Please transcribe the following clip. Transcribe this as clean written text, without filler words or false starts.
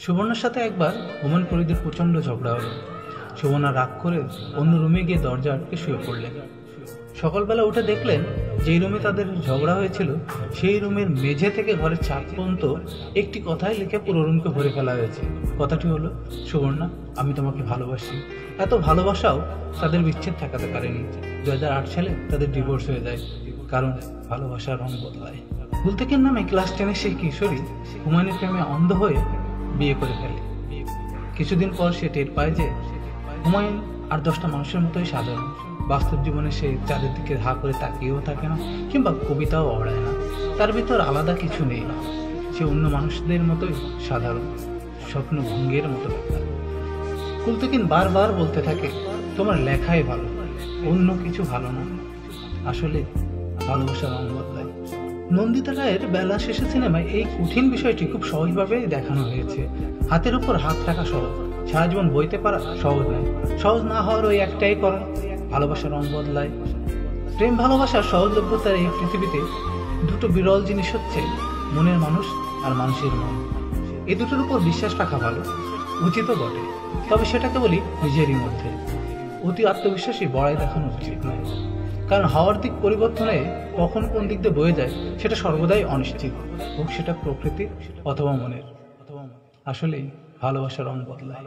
সুবর্ণার সাথে একবার হুমায়ুন ফরিদের প্রচণ্ড ঝগড়া হলো। সুবর্ণা রাগ করে অন্য রুমে গিয়ে দরজা আটকে শুয়ে পড়লেন। সকালবেলা উঠে দেখলেন যেই রুমে তাদের ঝগড়া হয়েছিল সেই রুমের মেঝে থেকে ঘরের ছাদ পর্যন্ত একটি কথাই লিখে পুরো রুমকে ভরে ফেলা হয়েছে। কথাটি হলো, সুবর্ণা, আমি তোমাকে ভালোবাসি। এত ভালোবাসাও তাদের বিচ্ছেদ ঠেকাতে পারেনি। 2008 সালে তাদের ডিভোর্স হয়ে যায়, কারণ ভালোবাসার রং বদলায়। গুলতেকিন নামে ক্লাস 10-এর সেই কিশোরী হুমায়ুনের প্রেমে অন্ধ হয়ে বিয়ে করে ফেলে। কিছুদিন পর সে টের পায় যে হুমায়ুন আর 10টা মানুষের মতোই সাধারণ। বাস্তব জীবনে সে চাঁদের দিকে হা করে তাকিয়েও থাকে না, কিংবা কবিতাও অড়ায় না। তার ভিতর আলাদা কিছু নেই, সে অন্য মানুষদের মতোই সাধারণ, স্বপ্ন ভঙ্গের মতো ব্যাপার। গুলতেকিন বারবার বলতে থাকে, তোমার লেখাই ভালো, অন্য কিছু ভালো না। আসলে ভালোবাসার রং বদলায়। নন্দিতা রায়ের বেলা শেষে সিনেমায় এই কঠিন বিষয়টি খুব সহজভাবে দেখানো হয়েছে। হাতের উপর হাত রাখা সহজ, সারা জীবন বইতে পারা সহজ নয়। সহজ না হওয়ার ওই একটাই কারণ, ভালোবাসার রং বদলায়। প্রেম ভালোবাসার সহজলভ্যতার এই পৃথিবীতে দুটো বিরল জিনিস হচ্ছে মনের মানুষ আর মানুষের মন। এই দুটোর উপর বিশ্বাস রাখা ভালো, উচিতও বটে, তবে সেটাকে বলি নিজেরই মধ্যে। অতি আত্মবিশ্বাসী বড়াই দেখানো উচিত নয়, কারণ হওয়ার দিক পরিবর্তনে কখন কোন দিক দিয়ে বয়ে যায় সেটা সর্বদাই অনিশ্চিত, হোক সেটা প্রকৃতি অথবা মনের। আসলেই ভালোবাসার রং বদলায়।